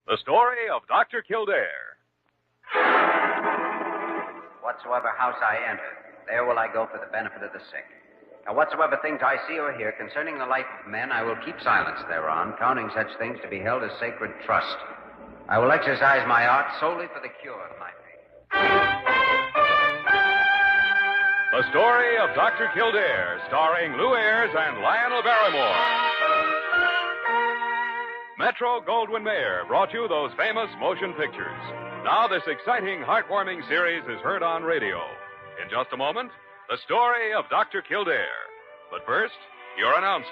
The story of Dr. Kildare. Whatsoever house I enter, there will I go for the benefit of the sick. Now, whatsoever things I see or hear concerning the life of men, I will keep silence thereon, counting such things to be held as sacred trust. I will exercise my art solely for the cure of my faith. The story of Dr. Kildare, starring Ayres and Lionel Barrymore. Metro Goldwyn Mayer brought you those famous motion pictures. Now this exciting, heartwarming series is heard on radio. In just a moment, the story of Dr. Kildare. But first, your announcer.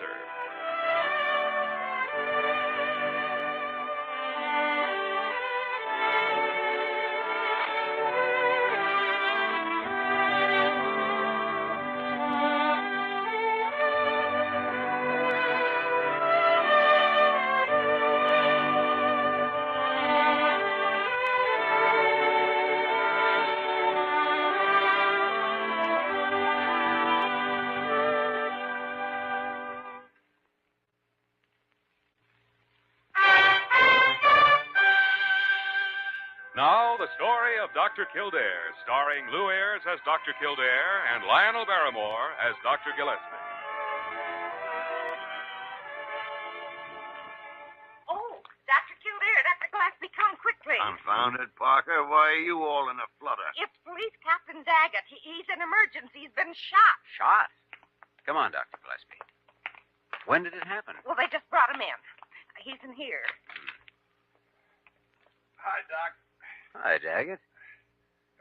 Now, the story of Dr. Kildare, starring Ayres as Dr. Kildare and Lionel Barrymore as Dr. Gillespie. Oh, Dr. Kildare, Dr. Gillespie, come quickly. Confound it, Parker. Why are you all in a flutter? It's Police Captain Daggett. He's in emergency. He's been shot. Shot? Come on, Dr. Gillespie. When did it happen? Well, they just brought him in. He's in here. Hi, Doc. Hi, Daggett.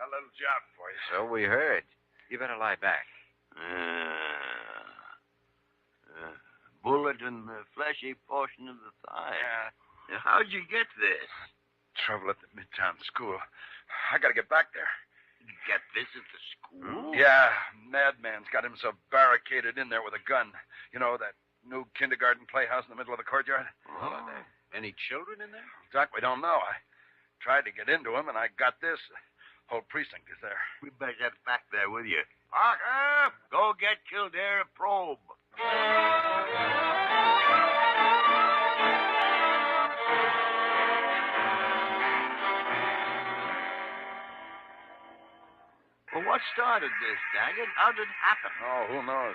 Got a little job for you. So we heard. You better lie back. Bullet in the fleshy portion of the thigh. Yeah. How'd you get this? Trouble at the Midtown school. I gotta get back there. Did you get this at the school? Yeah, madman's got himself barricaded in there with a gun. You know, that new kindergarten playhouse in the middle of the courtyard? Oh. Any children in there? Doc, we don't know. I tried to get into him, and I got this. Whole precinct is there. We better get back there with you. Parker, go get Kildare a probe. Well, what started this, Daggett? How did it happen? Oh, who knows?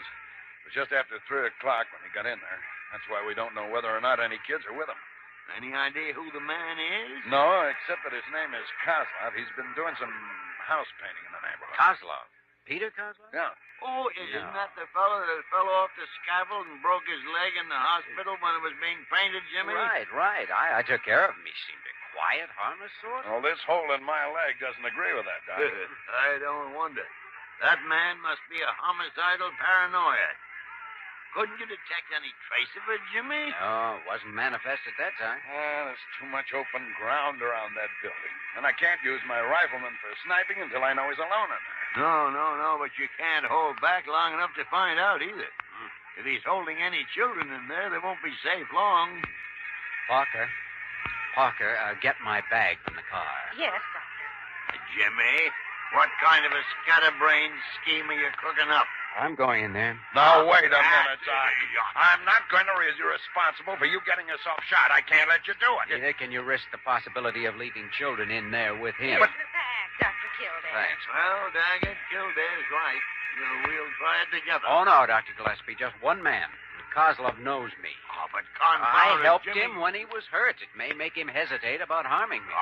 It was just after 3 o'clock when he got in there. That's why we don't know whether or not any kids are with him. Any idea who the man is? No, except that his name is Cosloff. He's been doing some house painting in the neighborhood. Cosloff. Peter Cosloff? Yeah. Oh, isn't that the fellow that fell off the scaffold and broke his leg in the hospital when it was being painted, Jimmy? Right. I took care of him. He seemed a quiet, harmless sort. Well, this hole in my leg doesn't agree with that, Doc. I don't wonder. That man must be a homicidal paranoia. Couldn't you detect any trace of it, Jimmy? No, it wasn't manifest at that time. There's too much open ground around that building. And I can't use my rifleman for sniping until I know he's alone in there. No, but you can't hold back long enough to find out either. If he's holding any children in there, they won't be safe long. Parker, get my bag from the car. Yes, Doctor. Jimmy, what kind of a scatterbrained scheme are you cooking up? I'm going in there. Now, wait a minute, Doc. I'm not going to be responsible for you getting yourself shot. I can't let you do it. Neither can you risk the possibility of leaving children in there with him. Here's the bag, Dr. Kildare. Thanks. Well, Daggett, Kildare's right. We'll try it together. Oh, no, Dr. Gillespie, just one man. Kozlov knows me. Oh, but I confound it, helped Jimmy. him when he was hurt. It may make him hesitate about harming me.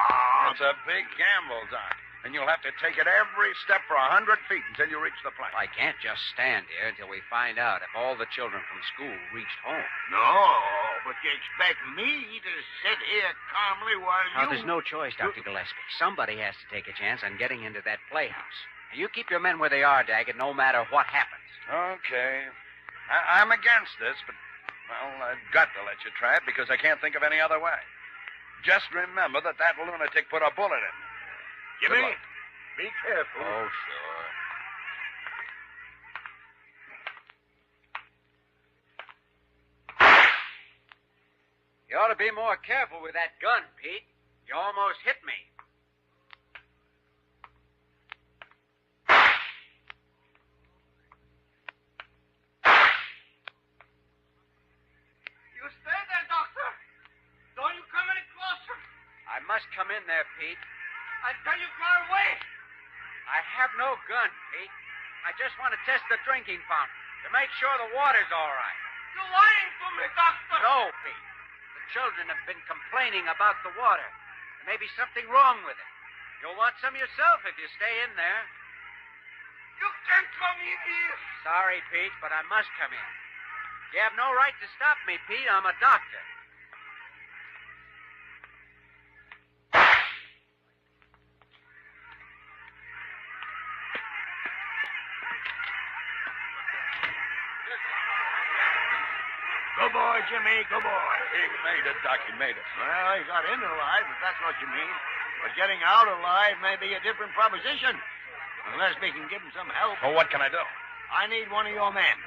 It's a big gamble, Doc. And you'll have to take it every step for 100 feet until you reach the plane. I can't just stand here until we find out if all the children from school reached home. No, but you expect me to sit here calmly while Now, there's no choice, Dr. Gillespie. Somebody has to take a chance on getting into that playhouse. You keep your men where they are, Daggett, no matter what happens. Okay. I'm against this, but, well, I've got to let you try it because I can't think of any other way. Just remember that lunatic put a bullet in me. Jimmy, be careful. Oh, sure. You ought to be more careful with that gun, Pete. You almost hit me. must come in there, Pete. I tell you, go away. I have no gun, Pete. I just want to test the drinking fountain to make sure the water's all right. You're lying to me, Doctor. No, Pete. The children have been complaining about the water. There may be something wrong with it. You'll want some yourself if you stay in there. You can't come in here. Sorry, Pete, but I must come in. You have no right to stop me, Pete. I'm a doctor. Good boy, Jimmy, good boy. He made it, Doc. He made it. Well, he got in alive, if that's what you mean. But getting out alive may be a different proposition. Unless we can give him some help. Well, what can I do? I need one of your men.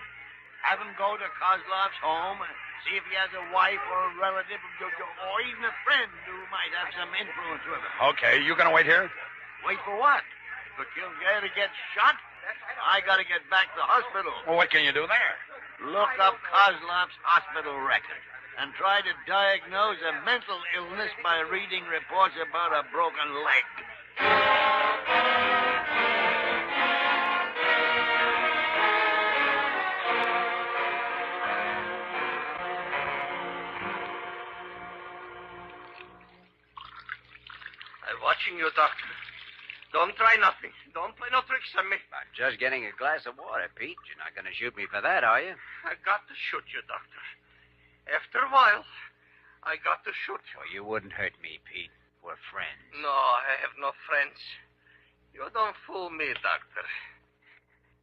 Have him go to Cosloff's home and see if he has a wife or a relative or even a friend who might have some influence with him. Okay, you gonna wait here? Wait for what? For Kildare to get shot? I gotta get back to the hospital. Well, what can you do there? Look up Cosloff's hospital record and try to diagnose a mental illness by reading reports about a broken leg. I'm watching you, Doctor. Don't try nothing. Don't play no tricks on me. I'm just getting a glass of water, Pete. You're not going to shoot me for that, are you? I got to shoot you, Doctor. After a while, I got to shoot you. Oh, you wouldn't hurt me, Pete. We're friends. No, I have no friends. You don't fool me, Doctor.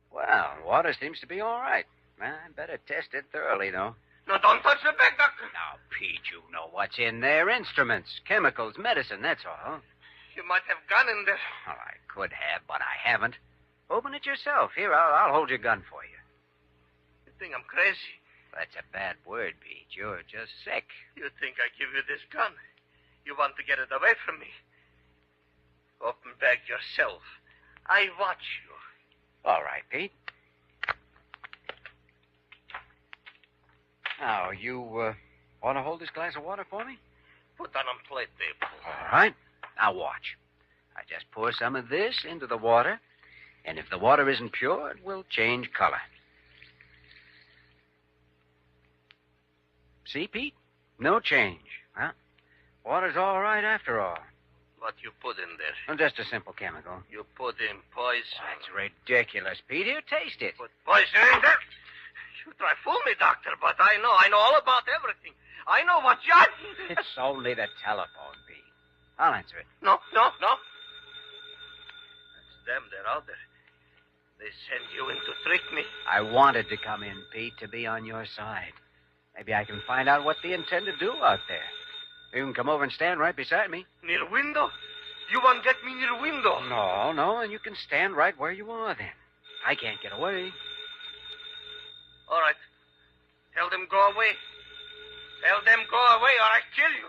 Well, water seems to be all right. I better test it thoroughly, though. No, don't touch the bag, Doctor. Now, Pete, you know what's in there. Instruments, chemicals, medicine, that's all. You might have gun in there. Well, I could have, but I haven't. Open it yourself. Here, I'll hold your gun for you. You think I'm crazy? That's a bad word, Pete. You're just sick. You think I give you this gun? You want to get it away from me? Open bag yourself. I watch you. All right, Pete. Now, you want to hold this glass of water for me? Put that on plate table. All right. Now, watch. I just pour some of this into the water, and if the water isn't pure, it will change color. See, Pete? No change, huh? Water's all right after all. What you put in there? Well, just a simple chemical. You put in poison. That's ridiculous, Pete. Here, taste it. Put poison in there? You try fool me, Doctor, but I know all about everything. I know what you... It's only the telephone, Pete. I'll answer it. No. That's them. They're out there. They send you in to trick me. I wanted to come in, Pete, to be on your side. Maybe I can find out what they intend to do out there. You can come over and stand right beside me. Near window? You want to get me near window? No, and you can stand right where you are then. I can't get away. All right. Tell them go away. Tell them go away or I kill you.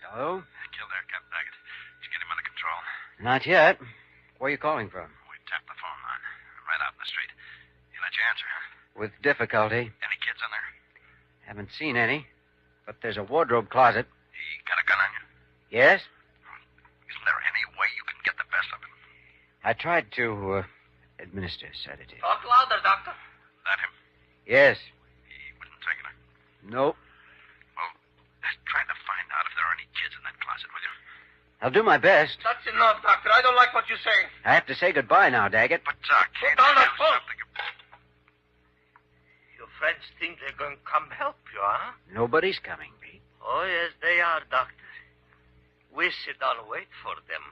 Hello? Kildare, Captain Daggett. He's getting him under control. Not yet. Where are you calling from? We tapped the phone line. Right out in the street. He let you answer, huh? With difficulty. Any kids in there? Haven't seen any. But there's a wardrobe closet. He got a gun on you? Yes? Isn't there any way you can get the best of him? I tried to administer a sedative. Talk louder, Doctor. That him? Yes. He wouldn't take it. Nope. Well, just try to find out if there are any kids in that closet, will you? I'll do my best. That's enough, Doctor. I don't like what you're saying. I have to say goodbye now, Daggett. But, Doc, can't down you that do phone. something? Your friends think they're going to come help you, huh? Nobody's coming, Pete. Oh, yes, they are, Doctor. We sit down and wait for them.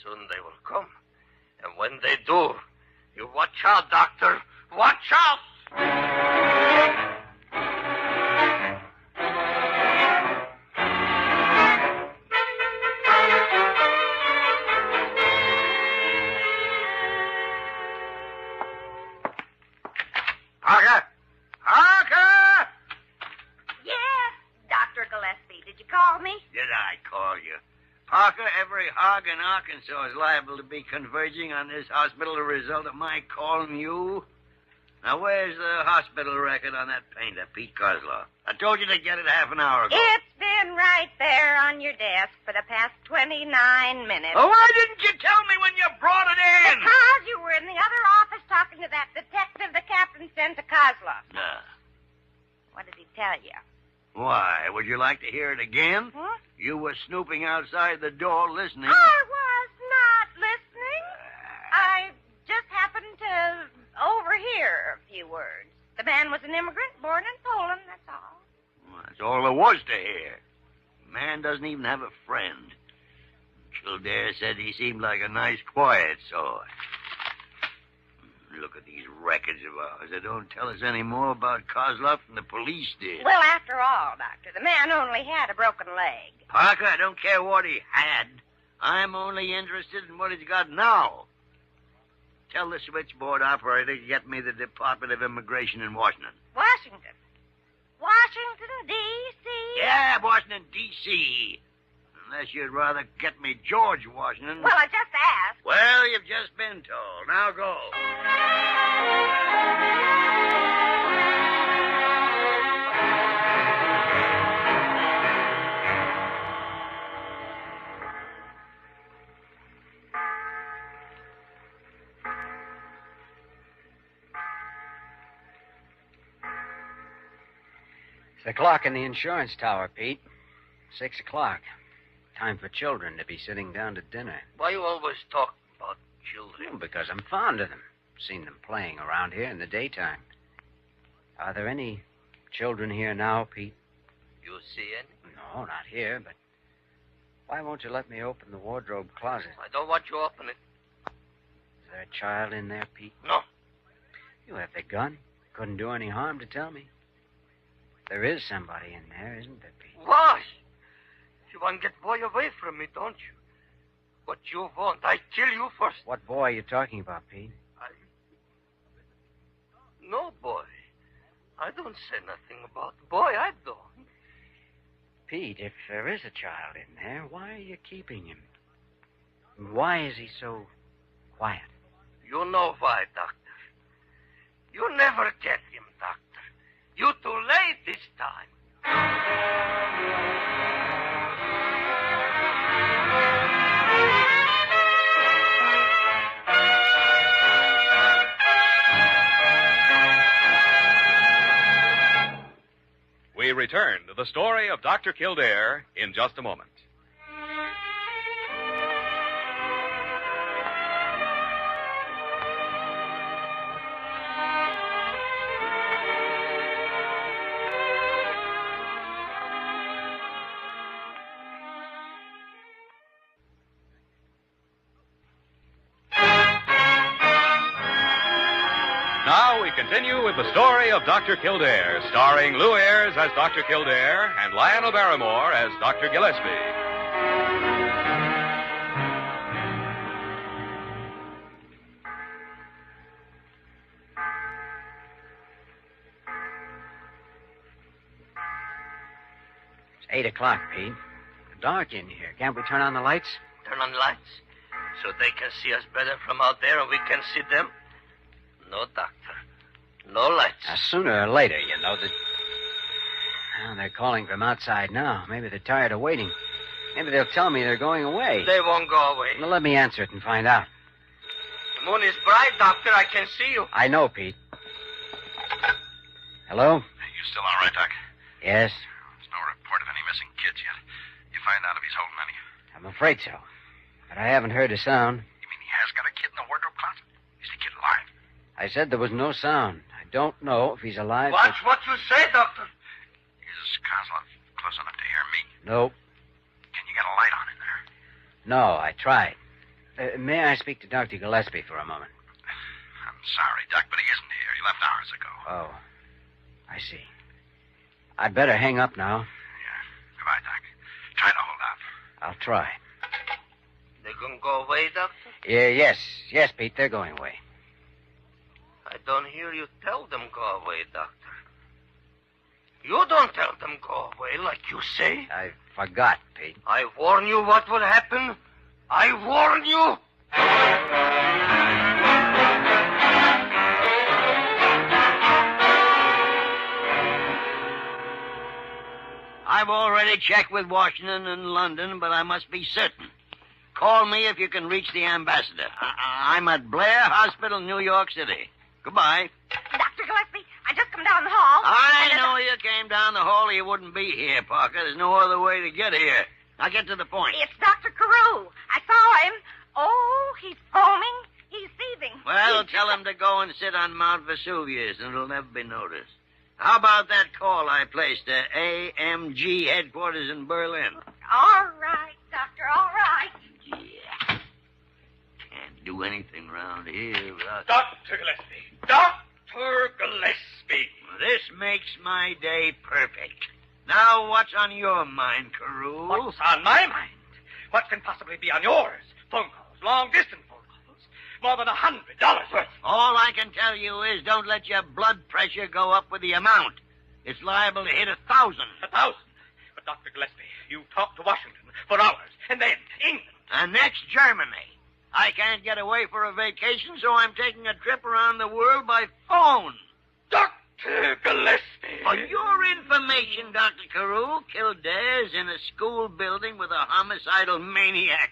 Soon they will come. And when they do, you watch out, Doctor. Watch out! Parker! Parker! Yes, Dr. Gillespie. Did you call me? Did I call you? Parker, every hog in Arkansas is liable to be converging on this hospital as a result of my calling you. Now, where's the hospital record on that painter, Pete Cosloff? I told you to get it half an hour ago. It's been been right there on your desk for the past 29 minutes. Oh, why didn't you tell me when you brought it in? Because you were in the other office talking to that detective the captain sent to Cosloff. What did he tell you? Why, would you like to hear it again? Hmm? You were snooping outside the door listening. I was not listening. I just happened to overhear a few words. The man was an immigrant born in Poland, that's all. Well, that's all there was to hear. Man doesn't even have a friend. Kildare said he seemed like a nice, quiet sort. Look at these records of ours. They don't tell us any more about Cosloff than the police did. Well, after all, Doctor, the man only had a broken leg. Parker, I don't care what he had. I'm only interested in what he's got now. Tell the switchboard operator to get me the Department of Immigration in Washington. Washington. Washington, D.C.? Yeah, Washington, D.C. Unless you'd rather get me George Washington. Well, I just asked. Well, you've just been told. Now go. It's the clock in the insurance tower, Pete. 6 o'clock. Time for children to be sitting down to dinner. Why you always talk about children? Well, because I'm fond of them. Seen them playing around here in the daytime. Are there any children here now, Pete? You see any? No, not here, but why won't you let me open the wardrobe closet? I don't want you to open it. Is there a child in there, Pete? No. You have the gun. Couldn't do any harm to tell me. There is somebody in there, isn't there, Pete? Why? You want to get boy away from me, don't you? What you want, I kill you first. What boy are you talking about, Pete? No, boy. I don't say nothing about boy. I don't. Pete, if there is a child in there, why are you keeping him? And why is he so quiet? You know why, Doctor. You never get him, Doctor. You too late this time. We return to the story of Dr. Kildare in just a moment. Now we continue with the story of Dr. Kildare, starring Lou Ayres as Dr. Kildare and Lionel Barrymore as Dr. Gillespie. It's 8 o'clock, Pete. It's dark in here. Can't we turn on the lights? Turn on lights so they can see us better from out there and we can see them. No, Doctor. No lights. Sooner or later, you know that. Well, they're calling from outside now. Maybe they're tired of waiting. Maybe they'll tell me they're going away. They won't go away. Well, let me answer it and find out. The moon is bright, Doctor. I can see you. I know, Pete. Hello? You still all right, Doc? Yes, There's no report of any missing kids yet. You find out if he's holding any. I'm afraid so. But I haven't heard a sound. You mean he has got a kid in the wardrobe closet? Is the kid alive? I said there was no sound. I don't know if he's alive. Watch what you say, Doctor. Is Cosloff close enough to hear me? No. Can you get a light on in there? No, I tried. May I speak to Dr. Gillespie for a moment? I'm sorry, Doc, but he isn't here. He left hours ago. Oh, I see. I'd better hang up now. Yeah. Goodbye, Doc. Try to hold out. I'll try. They gonna go away, Doctor? Yes, Pete, they're going away. I don't hear you tell them go away, Doctor. You don't tell them go away like you say. I forgot, Pete. I warn you what will happen. I warn you. I've already checked with Washington and London, but I must be certain. Call me if you can reach the ambassador. I'm at Blair Hospital, New York City. Goodbye. Dr. Gillespie, I just come down the hall. I know you came down the hall or you wouldn't be here, Parker. There's no other way to get here. Now get to the point. It's Dr. Carew. I saw him. Oh, he's foaming. He's seething. Well, tell him to go and sit on Mount Vesuvius, and it'll never be noticed. How about that call I placed to AMG headquarters in Berlin? All right, Doctor, all right. Yeah. Can't do anything around here without... Dr. Gillespie. Dr. Gillespie. This makes my day perfect. Now, what's on your mind, Carew? What's on my mind? What can possibly be on yours? Phone calls, long-distance phone calls. More than $100 worth. All I can tell you is don't let your blood pressure go up with the amount. It's liable to hit 1,000. 1,000? But, Dr. Gillespie, you talked to Washington for hours, and then England. And next, Germany. I can't get away for a vacation, so I'm taking a trip around the world by phone. Dr. Gillespie. For your information, Dr. Carew, Kildare's in a school building with a homicidal maniac.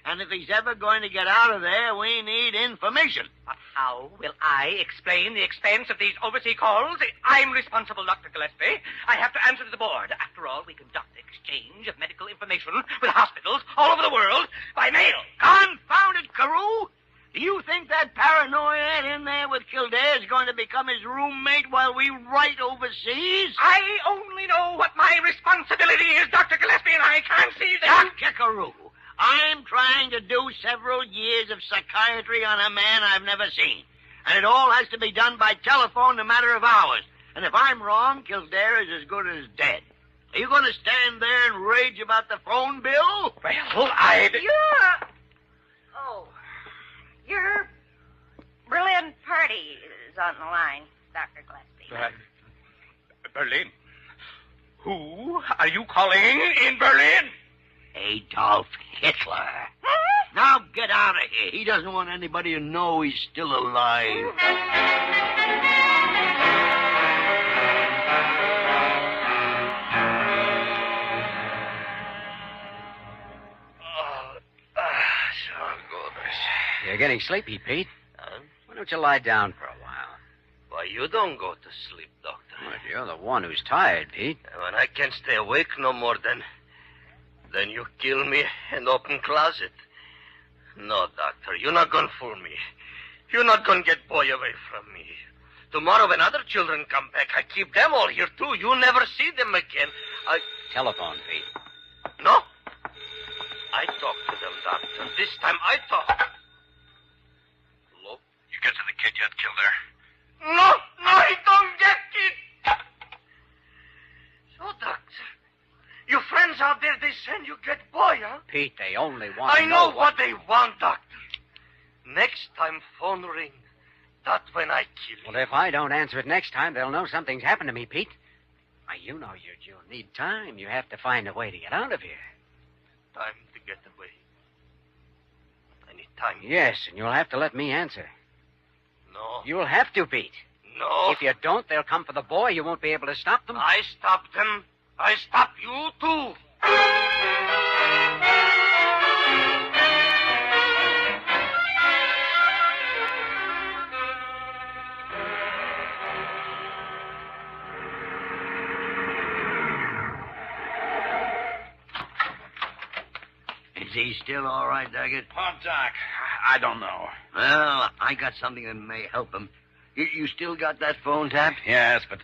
And if he's ever going to get out of there, we need information. But how will I explain the expense of these overseas calls? I'm responsible, Dr. Gillespie. I have to answer to the board. After all, we conduct exchange of medical information with hospitals all over the world by mail. Confound it, Carew! Do you think that paranoia in there with Kildare is going to become his roommate while we write overseas? I only know what my responsibility is, Dr. Gillespie, and I can't see that... Dr. Carew, I'm trying to do several years of psychiatry on a man I've never seen. And it all has to be done by telephone in a matter of hours. And if I'm wrong, Kildare is as good as dead. Are you going to stand there and rage about the phone bill? Well, I... Your Berlin party is on the line, Dr. Gillespie. Berlin? Who are you calling in Berlin? Adolf Hitler. Now get out of here. He doesn't want anybody to know he's still alive. You're getting sleepy, Pete. Huh? Why don't you lie down for a while? Why, you don't go to sleep, Doctor. Well, you're the one who's tired, Pete. When I can't stay awake no more, then you kill me and open closet. No, Doctor, you're not going to fool me. You're not going to get boy away from me. Tomorrow when other children come back, I keep them all here, too. You'll never see them again. Telephone, Pete. No? I talk to them, Doctor. This time I talk. Hello? You get to the kid yet, Kildare? No, I don't get it. So, Doctor, your friends out there, they send you get boy, huh? Pete, they only want to I know what they want, Doctor. Next time phone ring, that's when I kill you. Well, if I don't answer it next time, they'll know something's happened to me, Pete. Why, you know you'll need time. You have to find a way to get out of here. Time to get away. I need time. Yes, and you'll have to let me answer. No. You'll have to, Pete. No. If you don't, they'll come for the boy. You won't be able to stop them. I stop them. I stop you, too. Is he still all right, Daggett? Oh, Doc, I don't know. Well, I got something that may help him. You still got that phone tapped? Yes, but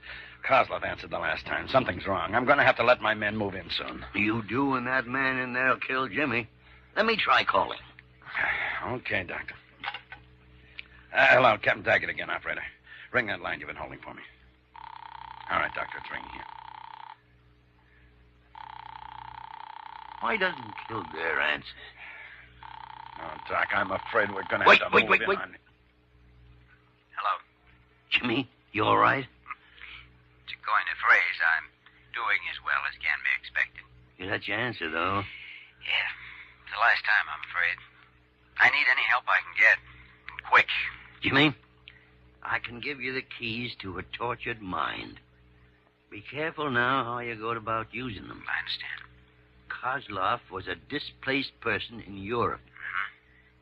Cosloff answered the last time. Something's wrong. I'm going to have to let my men move in soon. You do, and that man in there'll kill Jimmy. Let me try calling. Okay, Doctor. Hello, Captain Daggett again, operator. Ring that line you've been holding for me. All right, Doctor, it's ringing here. Why doesn't Kildare answer? Oh, Doc, I'm afraid we're going to have to move in wait. on... Hello. Jimmy, you all right? To coin a phrase, I'm doing as well as can be expected. You let you answer, though. Yeah. It's the last time, I'm afraid. I need any help I can get. And quick. Jimmy, I can give you the keys to a tortured mind. Be careful now how you go about using them. I understand. Cosloff was a displaced person in Europe.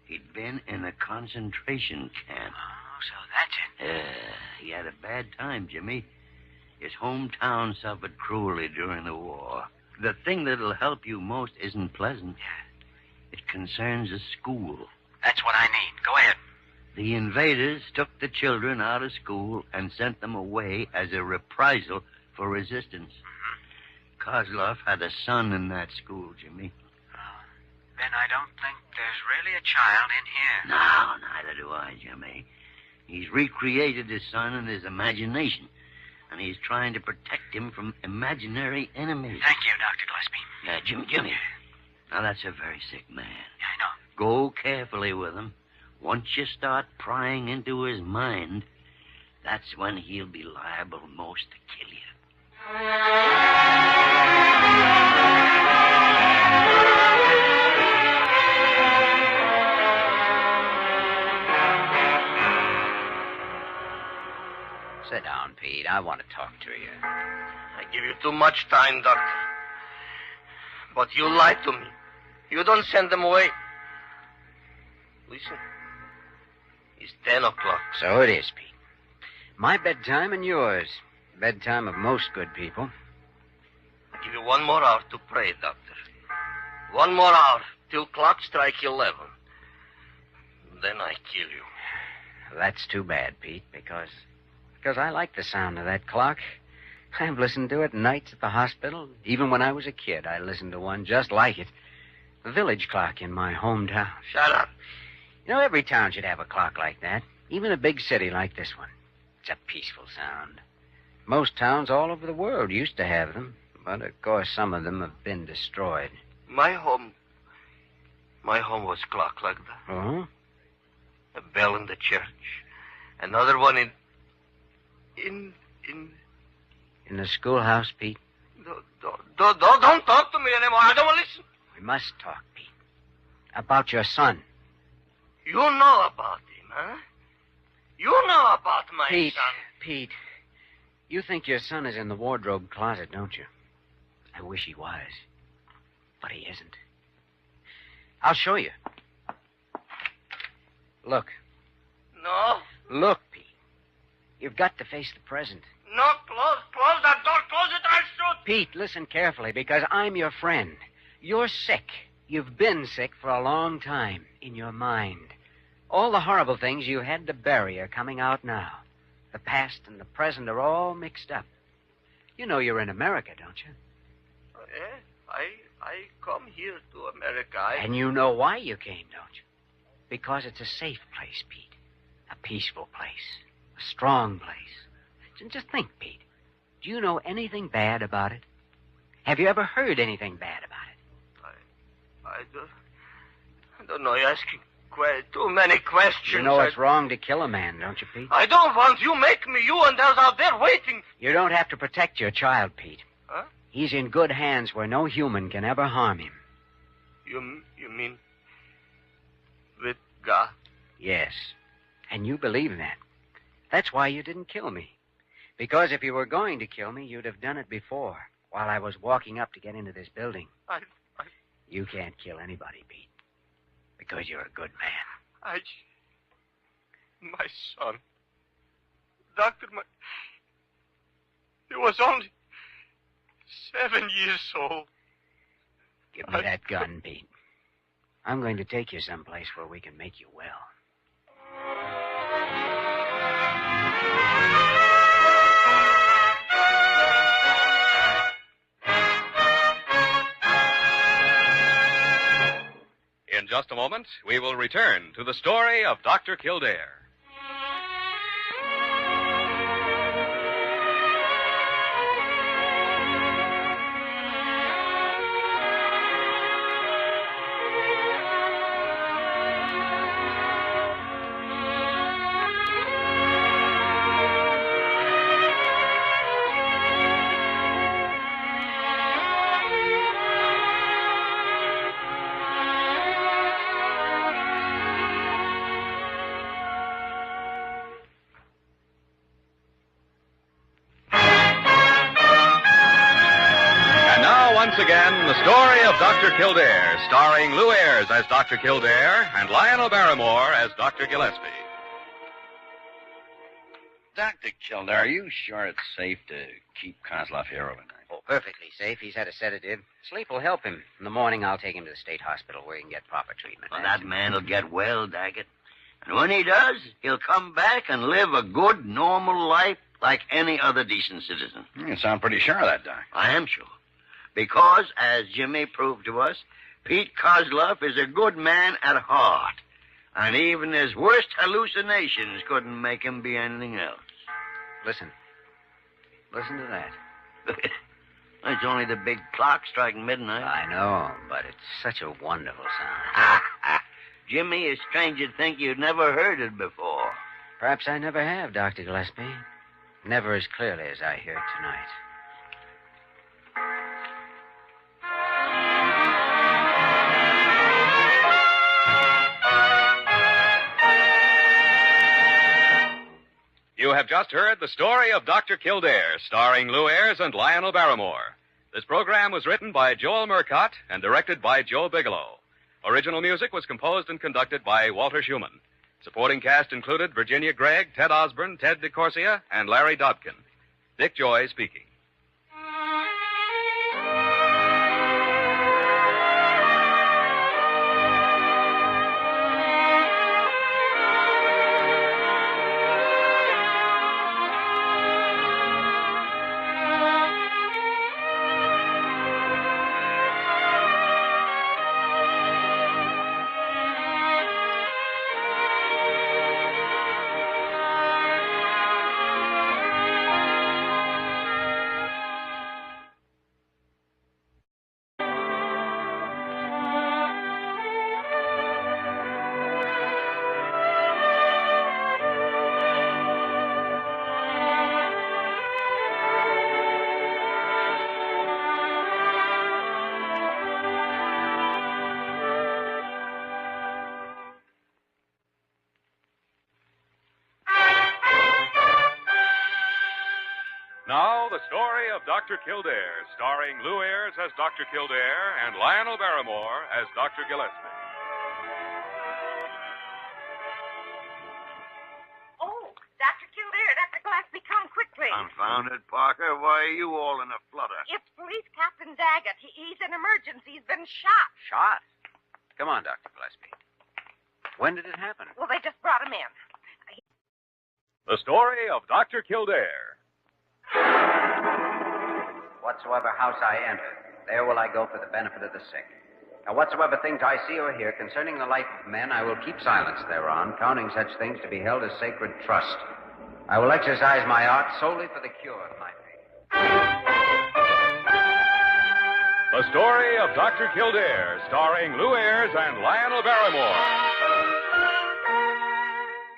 He'd been in a concentration camp. Oh, so that's it. He had a bad time, Jimmy. His hometown suffered cruelly during the war. The thing that'll help you most isn't pleasant. Yeah. It concerns a school. That's what I need. Go ahead. The invaders took the children out of school and sent them away as a reprisal for resistance. Cosloff had a son in that school, Jimmy. Ben, I don't think there's really a child in here. No, neither do I, Jimmy. He's recreated his son in his imagination, and he's trying to protect him from imaginary enemies. Thank you, Dr. Gillespie. Jimmy. Now, that's a very sick man. Yeah, I know. Go carefully with him. Once you start prying into his mind, that's when he'll be liable most to kill you. Sit down, Pete. I want to talk to you. I give you too much time, Doctor. But you lied to me. You don't send them away. Listen. It's 10 o'clock. So it is, Pete. My bedtime and yours. Bedtime of most good people. I give you 1 more hour to pray, Doctor. 1 more hour till clock strike 11. Then I kill you. That's too bad, Pete, because I like the sound of that clock. I've listened to it nights at the hospital. Even when I was a kid, I listened to one just like it. The village clock in my hometown. Shut up. You know, every town should have a clock like that. Even a big city like this one. It's a peaceful sound. Most towns all over the world used to have them. But, of course, some of them have been destroyed. My home was clock like that. Oh? A bell in the church. Another one in In the schoolhouse, Pete? Don't talk to me anymore. I don't want to listen. We must talk, Pete. About your son. You know about him, huh? You know about my Pete, son. Pete, you think your son is in the wardrobe closet, don't you? I wish he was. But he isn't. I'll show you. Look. No. Look, Pete. You've got to face the present. No, close that door. Close it, I'll shoot. Pete, listen carefully, because I'm your friend. You're sick. You've been sick for a long time in your mind. All the horrible things you had to bury are coming out now. The past and the present are all mixed up. You know you're in America, don't you? I come here to America. And you know why you came, don't you? Because it's a safe place, Pete. A peaceful place. A strong place. And just think, Pete. Do you know anything bad about it? Have you ever heard anything bad about it? I don't know. You're asking too many questions. You know it's wrong to kill a man, don't you, Pete? I don't want you. Make me you and those out there waiting. You don't have to protect your child, Pete. Huh? He's in good hands where no human can ever harm him. You mean with God? Yes. And you believe that. That's why you didn't kill me. Because if you were going to kill me, you'd have done it before, while I was walking up to get into this building. You can't kill anybody, Pete. Because you're a good man. My son. Doctor, he was only 7 years old. Give me that gun, Pete. I'm going to take you someplace where we can make you well. In just a moment, we will return to the story of Dr. Kildare. again the story of Dr. Kildare, starring Lou Ayres as Dr. Kildare and Lionel Barrymore as Dr. Gillespie. Dr. Kildare, are you sure it's safe to keep Cosloff here overnight? Oh, perfectly safe. He's had a sedative. Sleep will help him. In the morning, I'll take him to the state hospital where he can get proper treatment. Well, that man will get well, Daggett. And when he does, he'll come back and live a good, normal life like any other decent citizen. You sound pretty sure of that, Doc. I am sure. Because, as Jimmy proved to us, Pete Cosloff is a good man at heart. And even his worst hallucinations couldn't make him be anything else. Listen. Listen to that. It's only the big clock striking midnight. I know, but it's such a wonderful sound. Jimmy, it's strange you'd think you'd never heard it before. Perhaps I never have, Dr. Gillespie. Never as clearly as I hear it tonight. You have just heard the story of Dr. Kildare, starring Lou Ayres and Lionel Barrymore. This program was written by Joel Murcott and directed by Joe Bigelow. Original music was composed and conducted by Walter Schumann. Supporting cast included Virginia Gregg, Ted Osborne, Ted DeCorsia, and Larry Dobkin. Dick Joy speaking. Now, the story of Dr. Kildare, starring Lou Ayres as Dr. Kildare and Lionel Barrymore as Dr. Gillespie. Oh, Dr. Kildare, Dr. Gillespie, come quickly. Confound it, Parker. Why are you all in a flutter? It's Police Captain Daggett. He's in emergency. He's been shot. Shot? Come on, Dr. Gillespie. When did it happen? Well, they just brought him in. The story of Dr. Kildare. Whatsoever house I enter, there will I go for the benefit of the sick. Now, whatsoever things I see or hear concerning the life of men, I will keep silence thereon, counting such things to be held as sacred trust. I will exercise my art solely for the cure of my faith. The story of Dr. Kildare, starring Lou Ayres and Lionel Barrymore.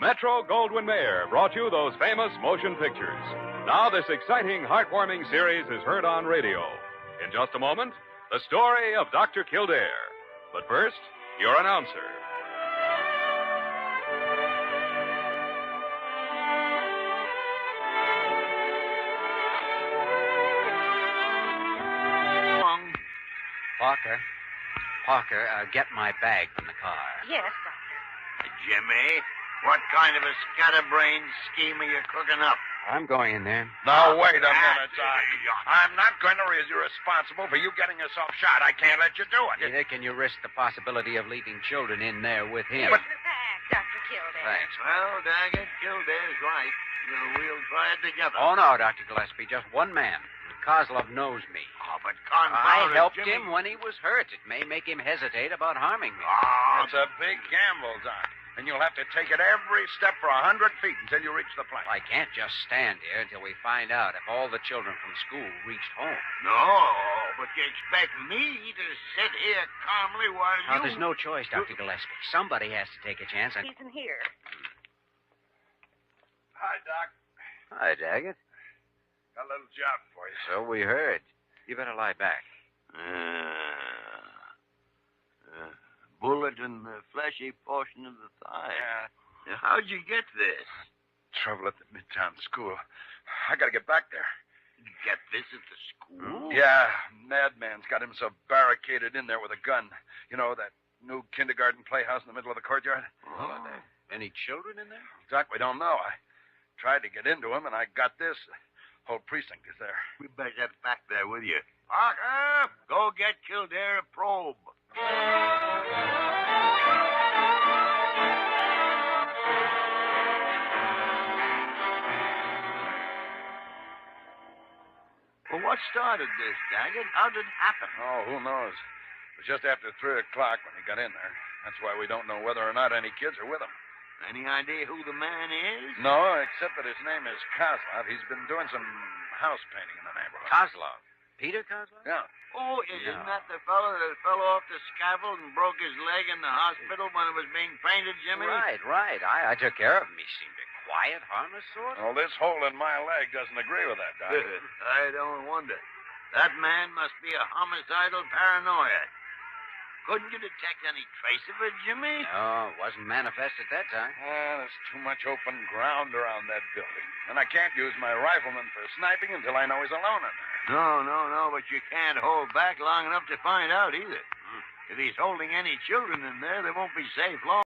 Metro Goldwyn Mayer brought you those famous motion pictures. Now this exciting, heartwarming series is heard on radio. In just a moment, the story of Dr. Kildare. But first, your announcer. Parker, get my bag from the car. Yes, Doctor. Jimmy, what kind of a scatterbrained scheme are you cooking up? I'm going in there. Now, wait a minute, Doc. I'm not going to raise you responsible for you getting yourself shot. I can't let you do it. Neither can you risk the possibility of leaving children in there with him. Here's the bag, Dr. Kildare. Thanks. Well, Daggett, Kildare's right. We'll try it together. Oh, no, Dr. Gillespie, just one man. Kozlov knows me. Oh, but I confound it, helped Jimmy. him when he was hurt. It may make him hesitate about harming me. Oh, it's a big gamble, Doc. And you'll have to take it every step for 100 feet until you reach the plane. I can't just stand here until we find out if all the children from school reached home. No, but you expect me to sit here calmly while Now, you... there's no choice, Dr. Gillespie. Somebody has to take a chance. He's in here. Hi, Doc. Hi, Daggett. Got a little job for you. So we heard. You better lie back. Bullet in the fleshy portion of the thigh. Yeah. How'd you get this? Trouble at the Midtown School. I got to get back there. get this at the school? Yeah, madman's got him so barricaded in there with a gun. You know, that new kindergarten playhouse in the middle of the courtyard? Well, are there any children in there? Doc, we don't know. I tried to get into him, and I got this. The whole precinct is there. We better get back there with you. Parker, go get Kildare a probe. Well, what started this, Daggett? How did it happen? Oh, who knows? It was just after 3 o'clock when he got in there. That's why we don't know whether or not any kids are with him. Any idea who the man is? No, except that his name is Cosloff. He's been doing some house painting in the neighborhood. Cosloff. Peter Cosloff? Yeah. Oh, isn't that the fellow that fell off the scaffold and broke his leg in the hospital when it was being painted, Jimmy? Right. I took care of him. He seemed a quiet, harmless sort. Well, this hole in my leg doesn't agree with that, Doc. I don't wonder. That man must be a homicidal paranoia. Couldn't you detect any trace of it, Jimmy? No, it wasn't manifest at that time. There's too much open ground around that building. And I can't use my rifleman for sniping until I know he's alone in there. No, but you can't hold back long enough to find out either. If he's holding any children in there, they won't be safe long.